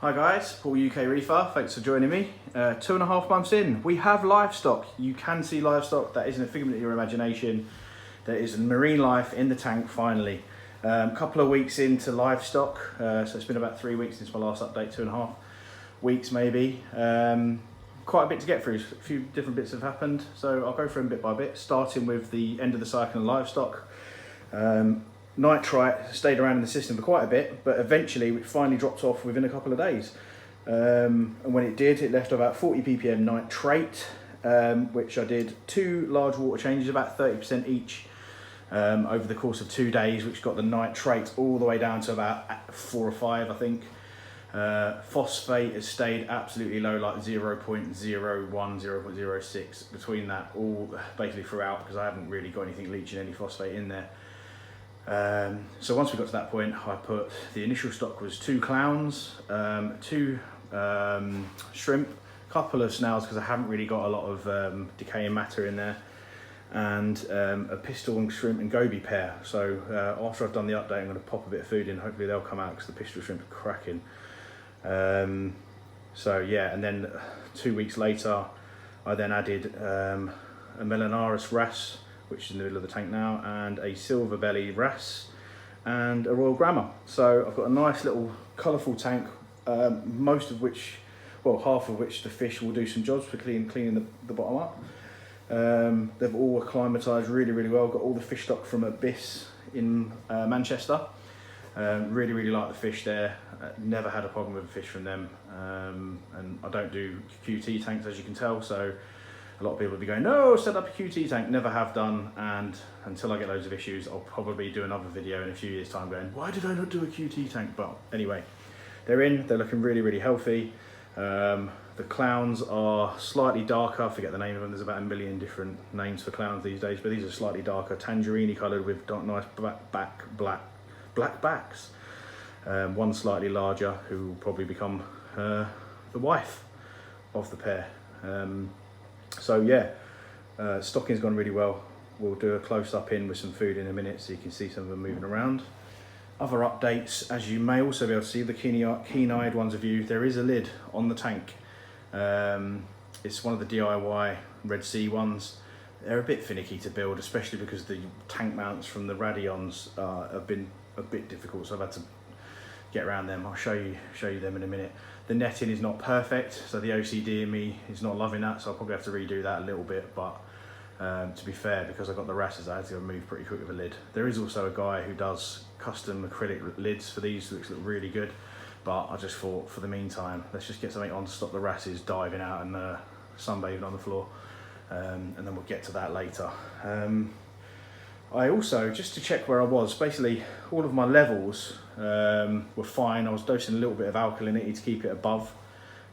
Hi guys, Paul UK Reefer, thanks for joining me. 2.5 months in, we have livestock. You can see livestock, that isn't a figment of your imagination. There is marine life in the tank finally. Couple of weeks into livestock, so it's been about 3 weeks since my last update, 2.5 weeks maybe. Quite a bit to get through, a few different bits have happened, so I'll go through them bit by bit, starting with the end of the cycle of livestock. Nitrite stayed around in the system for quite a bit, but eventually it finally dropped off within a couple of days. And when it did, it left about 40 ppm nitrate, which I did 2 large water changes, about 30% each, over the course of 2 days, which got the nitrate all the way down to about 4 or 5, I think. Phosphate has stayed absolutely low, like 0.01, 0.06, between that all basically throughout, because I haven't really got anything leaching any phosphate in there. So once we got to that point, I put, the initial stock was 2 clowns, 2 shrimp, a couple of snails because I haven't really got a lot of decaying matter in there, and a pistol and shrimp and goby pair. So after I've done the update, I'm going to pop a bit of food in, hopefully they'll come out because the pistol shrimp are cracking. So yeah, and then 2 weeks later I then added a Melanaris wrasse, which is in the middle of the tank now, and a silver belly wrasse and a royal grammar. So I've got a nice little colourful tank, most of which, well, half of which the fish will do some jobs for cleaning the bottom up. They've all acclimatised really well. Got all the fish stock from Abyss in Manchester. Really like the fish there. Never had a problem with the fish from them. And I don't do QT tanks, as you can tell, so a lot of people will be going, no, set up a QT tank. Never have done, and until I get loads of issues, I'll probably do another video in a few years' time going, why did I not do a QT tank? But anyway, they're looking really healthy. The clowns are slightly darker, I forget the name of them, there's about 1 million different names for clowns these days, but these are slightly darker, tangerine coloured with nice black backs. One slightly larger, who will probably become the wife of the pair. So yeah, stocking's gone really well. We'll do a close-up in with some food in a minute so you can see some of them moving around. Other updates, as you may also be able to see, the keen-eyed ones of you, there is a lid on the tank. It's one of the DIY Red Sea ones. They're a bit finicky to build, especially because the tank mounts from the Radions have been a bit difficult, so I've had to get around them. I'll show you them in a minute. The netting is not perfect, so the OCD in me is not loving that, so I'll probably have to redo that a little bit, but to be fair, because I got the rashes, I had to move pretty quick with a lid. There is also a guy who does custom acrylic lids for these, which look really good, but I just thought, for the meantime, let's just get something on to stop the rashes diving out and sunbathing on the floor, and then we'll get to that later. I also, just to check where I was, basically all of my levels were fine. I was dosing a little bit of alkalinity to keep it above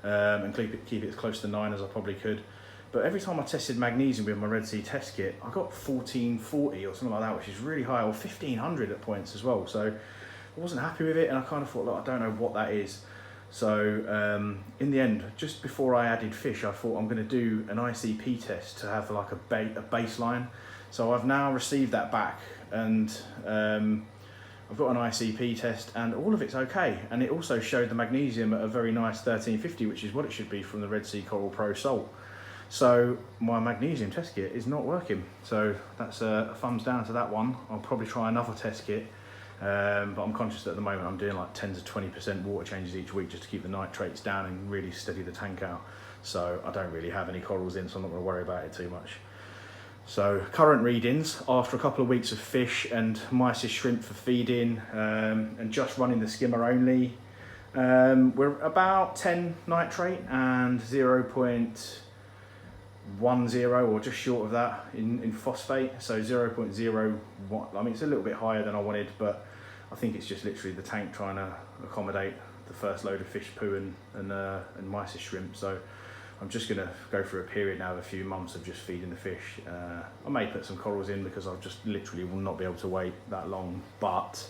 and keep it as close to 9 as I probably could. But every time I tested magnesium with my Red Sea test kit, I got 1440 or something like that, which is really high, or 1500 at points as well. So I wasn't happy with it, and I kind of thought, look, I don't know what that is. So in the end, just before I added fish, I thought I'm going to do an ICP test to have like a baseline. So I've now received that back, and I've got an ICP test, and all of it's okay. And it also showed the magnesium at a very nice 1350, which is what it should be from the Red Sea Coral Pro Salt. So my magnesium test kit is not working. So that's a thumbs down to that one. I'll probably try another test kit, but I'm conscious that at the moment I'm doing like 10 to 20% water changes each week just to keep the nitrates down and really steady the tank out. So I don't really have any corals in, so I'm not going to worry about it too much. So current readings, after a couple of weeks of fish and mysis shrimp for feeding, and just running the skimmer only, we're about 10 nitrate and 0.10 or just short of that in phosphate. So 0.01, I mean, it's a little bit higher than I wanted, but I think it's just literally the tank trying to accommodate the first load of fish poo and mysis shrimp. So I'm just going to go through a period now of a few months of just feeding the fish. I may put some corals in because I just literally will not be able to wait that long, but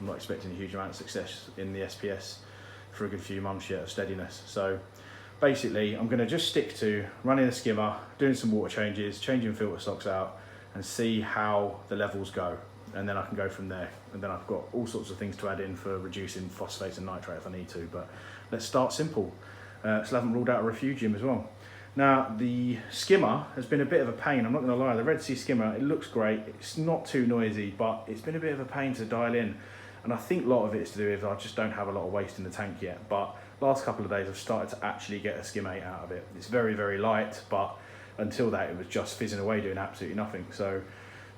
I'm not expecting a huge amount of success in the SPS for a good few months yet of steadiness. So basically I'm going to just stick to running a skimmer, doing some water changes, changing filter stocks out, and see how the levels go. and then I can go from there. And then I've got all sorts of things to add in for reducing phosphates and nitrate if I need to, but let's start simple. Still haven't ruled out a refugium as well. Now, the skimmer has been a bit of a pain, I'm not going to lie. The Red Sea skimmer, it looks great, it's not too noisy, but it's been a bit of a pain to dial in. And I think a lot of it is to do with I just don't have a lot of waste in the tank yet. But last couple of days I've started to actually get a skimmate out of it. It's very, very light, but until that it was just fizzing away doing absolutely nothing. So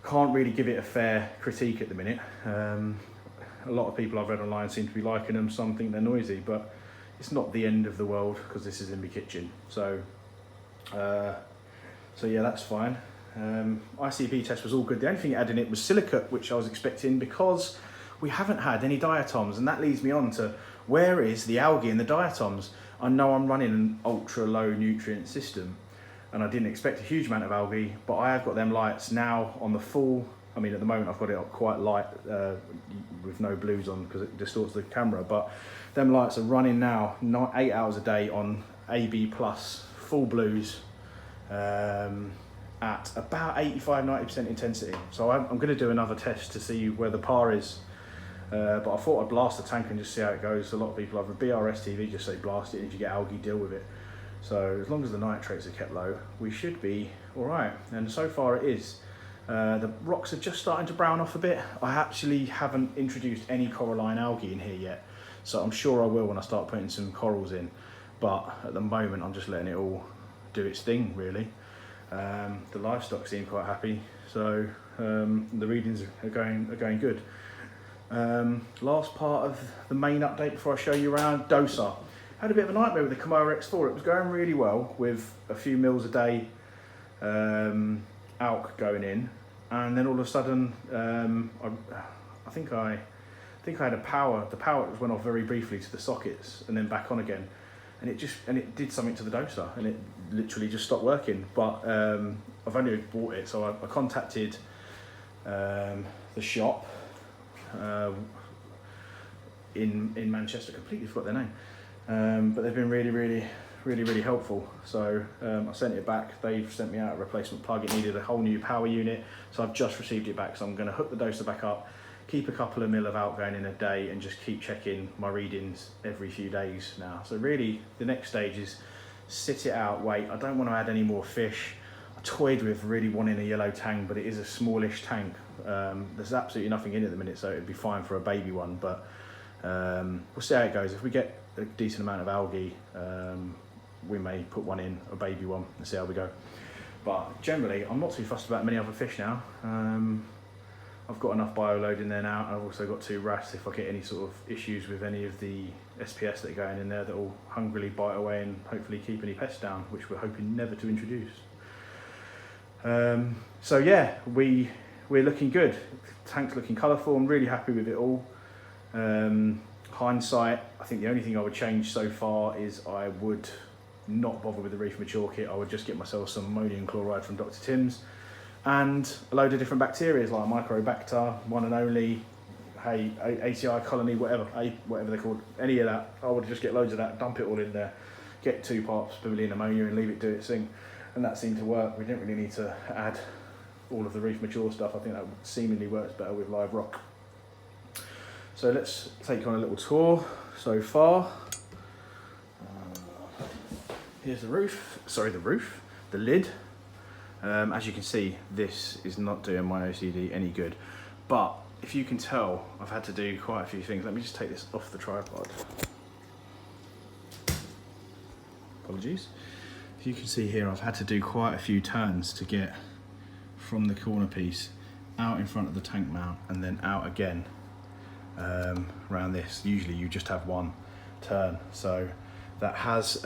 can't really give it a fair critique at the minute. A lot of people I've read online seem to be liking them, some think they're noisy, but it's not the end of the world because this is in my kitchen. So yeah, that's fine. ICP test was all good. The only thing it had in it was silicate, which I was expecting because we haven't had any diatoms, and that leads me on to where is the algae in the diatoms? I know I'm running an ultra low nutrient system and I didn't expect a huge amount of algae, but I have got them lights now on the full. I mean, at the moment I've got it quite light with no blues on because it distorts the camera, but them lights are running now 8 hours a day on AB plus full blues at about 85-90% intensity. So I'm going to do another test to see where the par is. But I thought I'd blast the tank and just see how it goes. A lot of people over BRS TV just say blast it, and if you get algae, deal with it. So as long as the nitrates are kept low, we should be all right. And so far it is. The rocks are just starting to brown off a bit. I actually haven't introduced any coralline algae in here yet, so I'm sure I will when I start putting some corals in. But at the moment, I'm just letting it all do its thing, really. The livestock seem quite happy, so the readings are going good. Last part of the main update before I show you around, dosa. Had a bit of a nightmare with the Kamoa X4. It was going really well with a few mils a day alk going in, and then all of a sudden I think I had the power went off very briefly to the sockets and then back on again, and it did something to the dosa and it literally just stopped working. But I've only bought it, so I contacted the shop in Manchester. Completely forgot their name, but they've been really helpful. So I sent it back. They've sent me out a replacement plug. It needed a whole new power unit, so I've just received it back. So I'm going to hook the doser back up, keep a couple of mil of out going in a day, and just keep checking my readings every few days now. So really the next stage is sit it out, wait. I don't want to add any more fish. I toyed with really wanting a yellow tang, but it is a smallish tank. There's absolutely nothing in it at the minute, so it'd be fine for a baby one, but we'll see how it goes. If we get a decent amount of algae, we may put one in, a baby one, and see how we go. But generally, I'm not too fussed about many other fish now. I've got enough bioload in there now, and I've also got 2 wrasse if I get any sort of issues with any of the SPS that are going in there that will hungrily bite away and hopefully keep any pests down, which we're hoping never to introduce. So yeah, we're looking good. Tank's looking colourful. I'm really happy with it all. Hindsight, I think the only thing I would change so far is I would not bother with the Reefer Mature kit. I would just get myself some ammonium chloride from Dr. Tim's and a load of different bacteria like Microbacter, one and only, hey, ACI colony, whatever they're called, any of that. I would just get loads of that, dump it all in there, get 2 parts per million ammonia and leave it do its thing. And that seemed to work. We didn't really need to add all of the Reefer Mature stuff. I think that seemingly works better with live rock. So let's take you on a little tour so far. Here's the roof, the lid. As you can see, this is not doing my OCD any good. But if you can tell, I've had to do quite a few things. Let me just take this off the tripod. Apologies. If you can see here, I've had to do quite a few turns to get from the corner piece out in front of the tank mount and then out again around this. Usually you just have one turn, so that has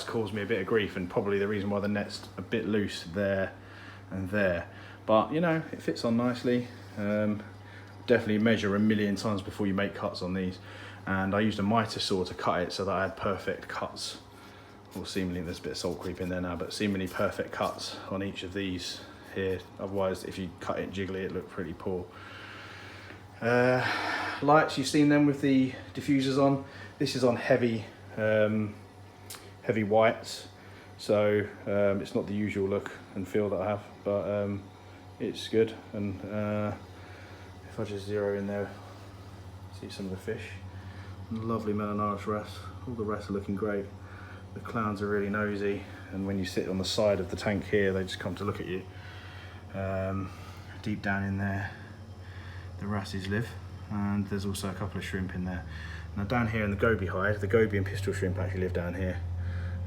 caused me a bit of grief, and probably the reason why the net's a bit loose there and there. But you know, it fits on nicely. Definitely measure a million times before you make cuts on these, and I used a miter saw to cut it so that I had perfect cuts. Well, seemingly there's a bit of salt creep in there now, but seemingly perfect cuts on each of these here. Otherwise, if you cut it jiggly, it looked pretty poor. Lights, you've seen them with the diffusers on. This is on heavy whites, so it's not the usual look and feel that I have, but it's good. And if I just zero in there, see some of the fish. Lovely Melanaris wrasse. All the wrasse are looking great. The clowns are really nosy, and when you sit on the side of the tank here, they just come to look at you. Deep down in there, the wrasses live, and there's also a couple of shrimp in there. Now down here in the goby hide, the goby and pistol shrimp actually live down here,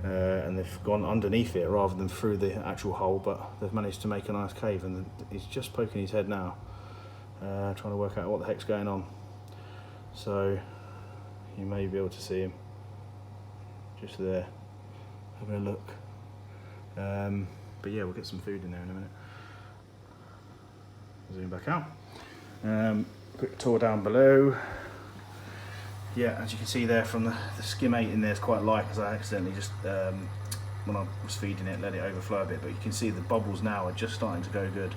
and they've gone underneath it rather than through the actual hole, but they've managed to make a nice cave, and he's just poking his head now, trying to work out what the heck's going on. So you may be able to see him just there, having a look. But yeah, we'll get some food in there in a minute. Zoom back out. Quick tour down below. Yeah, as you can see there from the skim 8 in there, it's quite light because I accidentally just, when I was feeding it, let it overflow a bit. But you can see the bubbles now are just starting to go good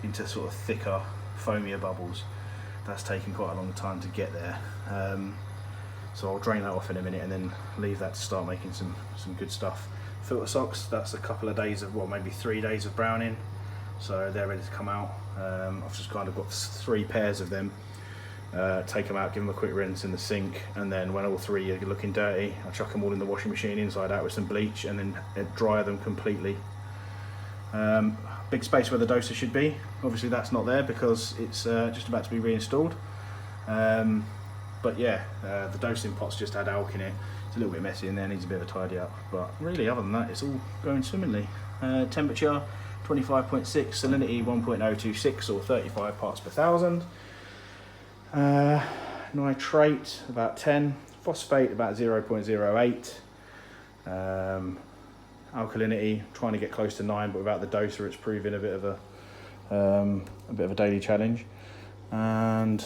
into sort of thicker, foamier bubbles. That's taken quite a long time to get there. So I'll drain that off in a minute and then leave that to start making some good stuff. Filter socks, that's a couple of days of, well, maybe 3 days of browning. So they're ready to come out. I've just kind of got 3 pairs of them. Take them out, give them a quick rinse in the sink, and then when all 3 are looking dirty, I chuck them all in the washing machine inside out with some bleach, and then dry them completely. Big space where the doser should be. Obviously that's not there because it's just about to be reinstalled. But yeah, the dosing pot's just had alk in it. It's a little bit messy in there, needs a bit of a tidy up. But really, other than that, it's all going swimmingly. Temperature 25.6, salinity 1.026 or 35 parts per thousand. Nitrate about 10, phosphate about 0.08. Alkalinity trying to get close to 9, but without the doser, it's proving a bit of a daily challenge. And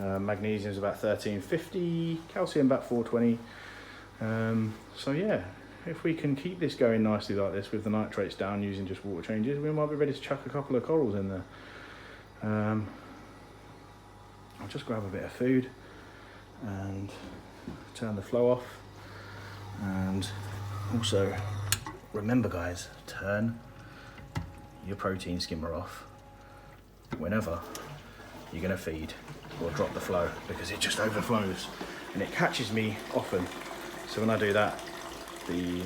magnesium is about 1350, calcium about 420. So yeah, if we can keep this going nicely like this with the nitrates down using just water changes, we might be ready to chuck a couple of corals in there. I'll just grab a bit of food and turn the flow off. And also, remember guys, turn your protein skimmer off whenever you're gonna feed or drop the flow, because it just overflows and it catches me often. So when I do that, the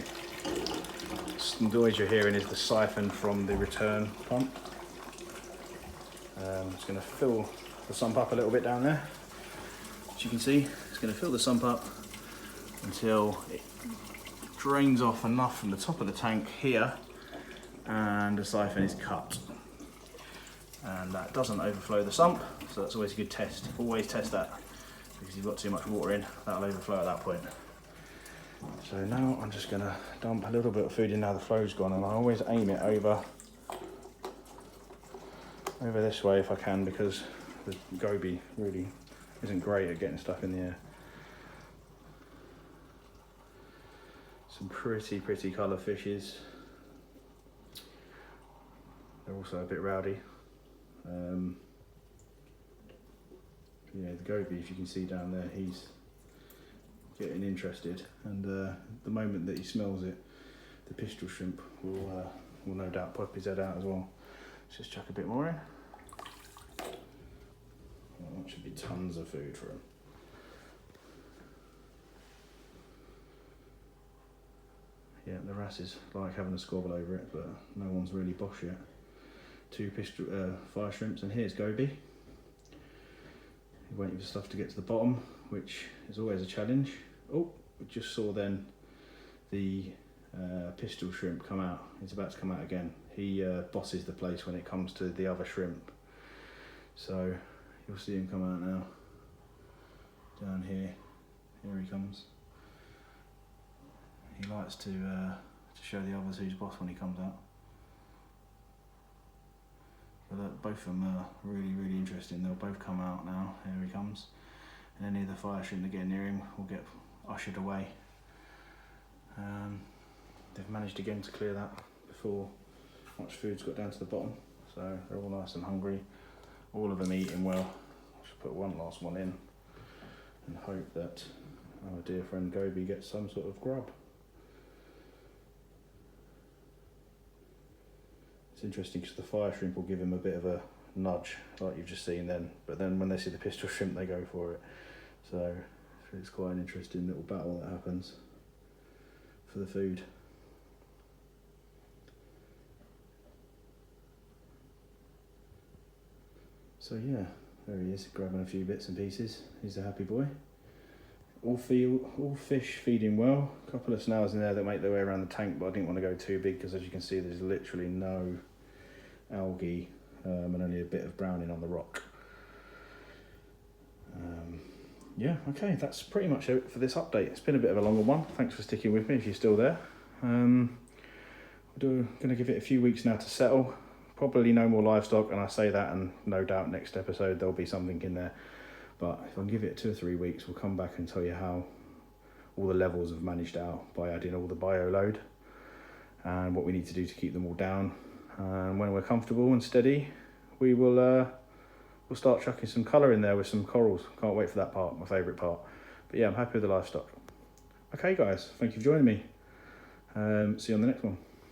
noise you're hearing is the siphon from the return pump. It's going to fill the sump up a little bit down there. As you can see, it's going to fill the sump up until it drains off enough from the top of the tank here and the siphon is cut. And that doesn't overflow the sump, so that's always a good test. Always test that, because if you've got too much water in, that'll overflow at that point. So now I'm just going to dump a little bit of food in now the flow's gone, and I always aim it over this way if I can, because the goby really isn't great at getting stuff in the air. Some pretty colour fishes. They're also a bit rowdy. Yeah, the goby, if you can see down there, he's getting interested, and the moment that he smells it, the pistol shrimp will no doubt pop his head out as well. Let's just chuck a bit more in. Well, that should be tons of food for him. Yeah, the wrasses like having a squabble over it, but no one's really boss yet. 2 fire shrimps, and here's goby. Waiting for stuff to get to the bottom, which is always a challenge. Oh, we just saw then the pistol shrimp come out. He's about to come out again. He bosses the place when it comes to the other shrimp. So you'll see him come out now. Down here. Here he comes. He likes to show the others who's boss when he comes out. But both of them are really interesting. They'll both come out now. Here he comes. And any of the fire shrimp that get near him will get ushered away. They've managed again to clear that before much food's got down to the bottom. So they're all nice and hungry. All of them eating well. I should put one last one in and hope that our dear friend Goby gets some sort of grub. It's interesting because the fire shrimp will give him a bit of a nudge, like you've just seen then, but then when they see the pistol shrimp, they go for it. So it's quite an interesting little battle that happens for the food. So yeah, there he is, grabbing a few bits and pieces. He's a happy boy. All fish feeding well. A couple of snails in there that make their way around the tank, but I didn't want to go too big because, as you can see, there's literally no algae and only a bit of browning on the rock. Yeah, okay, that's pretty much it for this update. It's been a bit of a longer one. Thanks for sticking with me if you're still there. I'm going to give it a few weeks now to settle. Probably no more livestock, and I say that, and no doubt next episode there'll be something in there. But if I can give it 2 or 3 weeks, we'll come back and tell you how all the levels have managed out by adding all the bio load and what we need to do to keep them all down. And when we're comfortable and steady, we'll start chucking some colour in there with some corals. Can't wait for that part, my favourite part. But yeah, I'm happy with the livestock. Okay guys, thank you for joining me. See you on the next one.